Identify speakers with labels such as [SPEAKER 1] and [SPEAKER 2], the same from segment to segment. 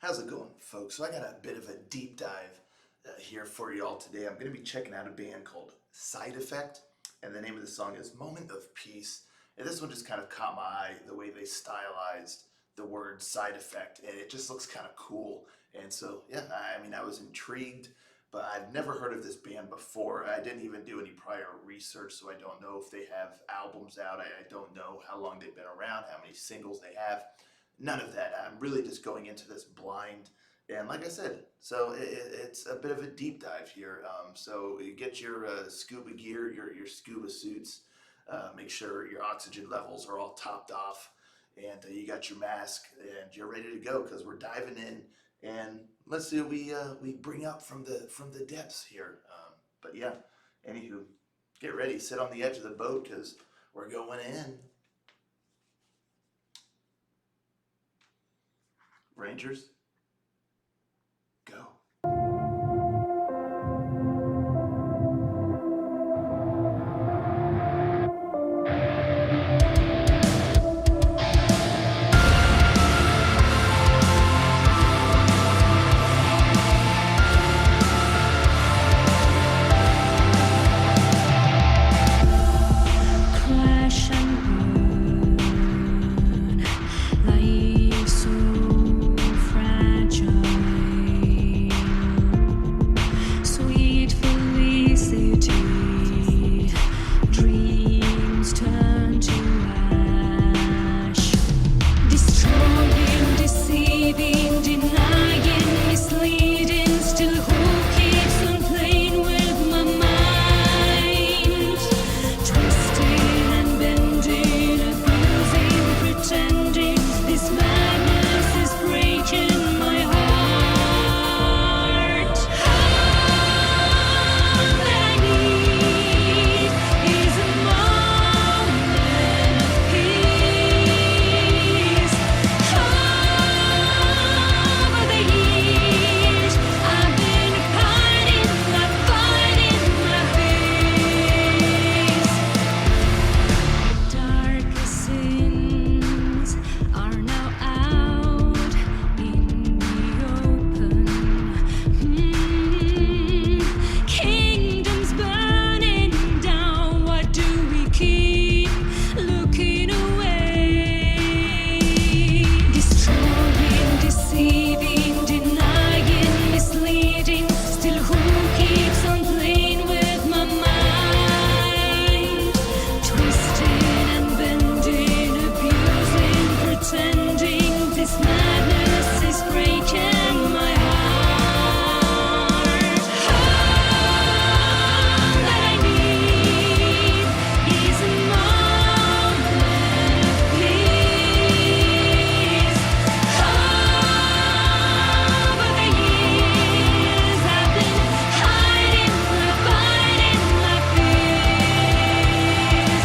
[SPEAKER 1] How's it going, folks? So I got a bit of a deep dive here for y'all today. I'm going to be checking out a band called Cydefect, and the name of the song is Moment of Peace. And this one just kind of caught my eye, the way they stylized the word side effect, and it just looks kind of cool. And so, yeah, I was intrigued, but I've never heard of this band before. I didn't even do any prior research, so I don't know if they have albums out. I don't know how long they've been around, how many singles they have. None of that. I'm really just going into this blind. And like I said, so it's a bit of a deep dive here. So you get your scuba gear, your scuba suits. Make sure your oxygen levels are all topped off, and you got your mask, and you're ready to go because we're diving in. And let's see what we bring up from the depths here. But yeah, anywho, get ready, sit on the edge of the boat because we're going in. Rangers, go.
[SPEAKER 2] Crash and burn, life so fragile. Sweet felicity, dreams turn to ash. Destroying, deceiving, denying, misleading. Still, who keeps on playing with my mind? Twisting and bending, abusing, pretending. This madness is breaking my heart. All that I need is a moment of peace. Over the years, I've been hiding my face. Darkest sins are now out in the open. Kingdoms burning down. What do we keep looking away? Destroying, deceiving, denying, misleading. Still, who keeps on playing with my mind? Twisting and bending, abusing, pretending. This madness is breaking my heart. All that I need is a moment of peace. Over the years, I've been hiding my fears.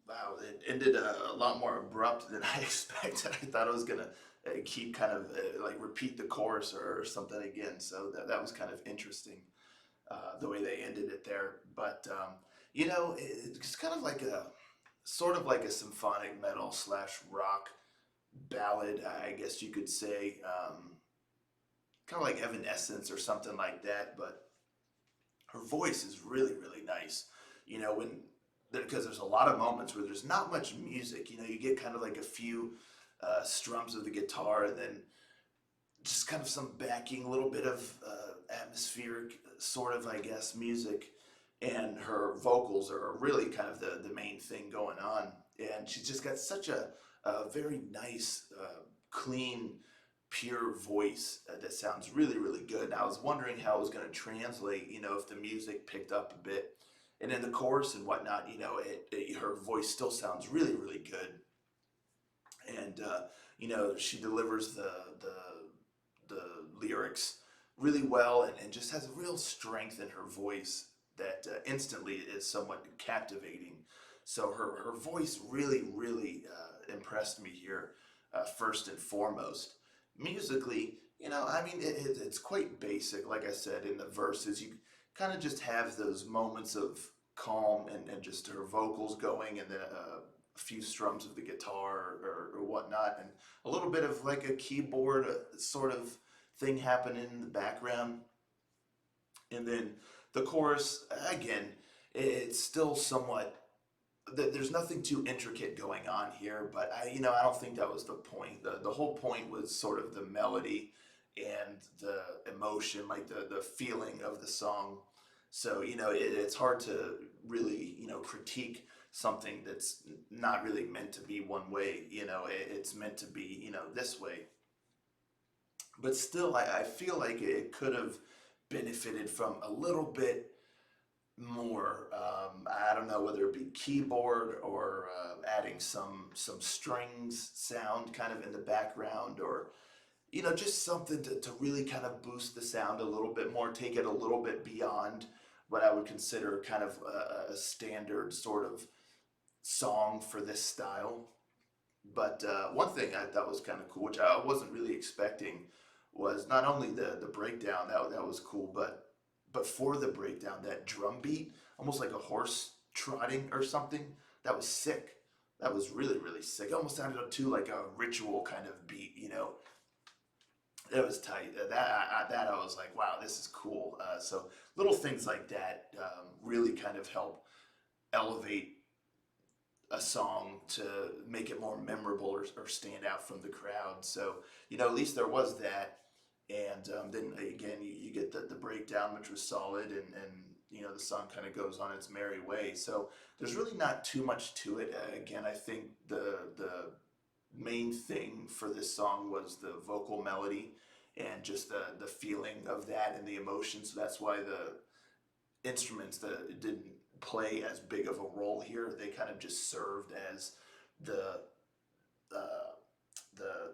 [SPEAKER 1] Wow, it ended a lot more abrupt than I expected. I thought I was gonna keep kind of like repeat the chorus or something again. So that was kind of interesting, the way they ended it there. But it's kind of like a sort of like a symphonic metal slash rock ballad, I guess you could say, kind of like Evanescence or something like that. But her voice is really, really nice. You know, when because there's a lot of moments where there's not much music. You know, you get kind of like a few strums of the guitar, and then just kind of some backing, a little bit of atmospheric sort of, I guess, music. And her vocals are really kind of the main thing going on. And she's just got such a very nice, clean, pure voice that sounds really, really good. And I was wondering how it was going to translate, you know, if the music picked up a bit. And in the chorus and whatnot, you know, her voice still sounds really, really good. And you know, she delivers the lyrics really well, and just has a real strength in her voice that instantly is somewhat captivating. So her voice really, really impressed me here, first and foremost. Musically, you know, I mean, it's quite basic. Like I said, in the verses, you kind of just have those moments of calm, and just her vocals going, and then a few strums of the guitar or whatnot, and a little bit of like a keyboard sort of thing happening in the background. And then the chorus, again, it's still somewhat, there's nothing too intricate going on here, but you know, I don't think that was the point. The whole point was sort of the melody and the emotion, like the feeling of the song. So, you know, it's hard to really, you know, critique something that's not really meant to be one way. You know, it's meant to be, you know, this way. But still, I feel like it could have benefited from a little bit more. I don't know whether it be keyboard or adding some strings sound kind of in the background, or you know, just something to really kind of boost the sound a little bit more, take it a little bit beyond what I would consider kind of a standard sort of song for this style. But one thing I thought was kind of cool, which I wasn't really expecting, was not only the breakdown that was cool, but for the breakdown, that drum beat, almost like a horse trotting or something, that was sick. That was really, really sick. It almost sounded to like a ritual kind of beat, you know. It was tight. That I was like, wow, this is cool. So little things like that really kind of help elevate a song to make it more memorable, or stand out from the crowd. So, you know, at least there was that. And then again, you get the breakdown, which was solid, and you know, the song kind of goes on its merry way. So there's really not too much to it. Again, I think the main thing for this song was the vocal melody, and just the feeling of that and the emotion. So that's why the instruments that didn't play as big of a role here. They kind of just served as the uh,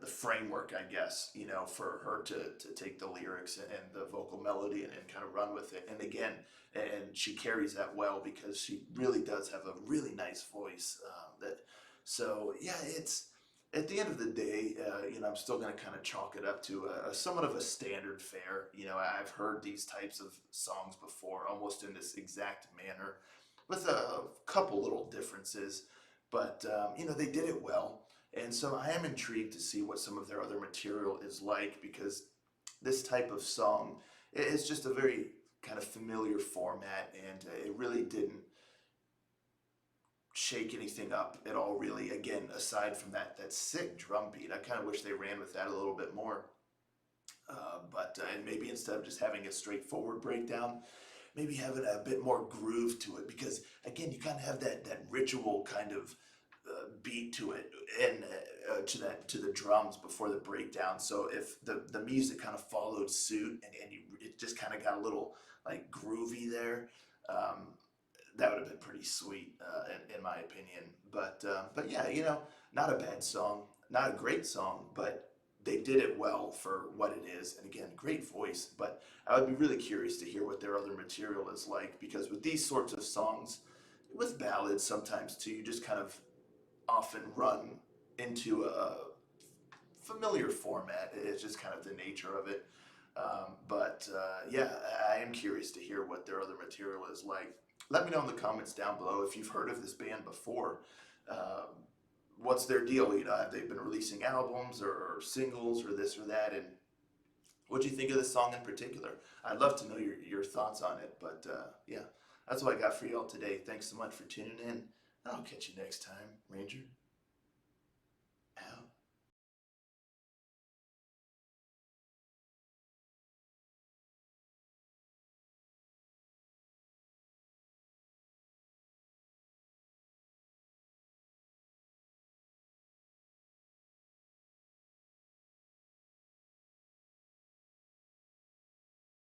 [SPEAKER 1] the framework, I guess, you know, for her to take the lyrics and the vocal melody, and kind of run with it. And again, and she carries that well, because she really does have a really nice voice. That so yeah, it's at the end of the day, you know, I'm still going to kind of chalk it up to a somewhat of a standard fare. You know, I've heard these types of songs before, almost in this exact manner, with a couple little differences, but you know, they did it well. And so I am intrigued to see what some of their other material is like, because this type of song is just a very kind of familiar format, and it really didn't shake anything up at all, really. Again, aside from that sick drum beat, I kind of wish they ran with that a little bit more. But and maybe instead of just having a straightforward breakdown, maybe having a bit more groove to it, because again, you kind of have that ritual kind of beat to it, and to the drums before the breakdown. So if the music kind of followed suit, and it just kind of got a little like groovy there, um, that would have been pretty sweet, in my opinion. But yeah, you know, not a bad song, not a great song, but they did it well for what it is. And again, great voice. But I would be really curious to hear what their other material is like, because with these sorts of songs, with ballads sometimes too, you just kind of often run into a familiar format. It's just kind of the nature of it. But yeah, I am curious to hear what their other material is like. Let me know in the comments down below if you've heard of this band before. Um, what's their deal? Have they been releasing albums or singles or this or that? And what do you think of this song in particular? I'd love to know your thoughts on it. But yeah, that's what I got for y'all today. Thanks so much for tuning in. I'll catch you next time, Ranger.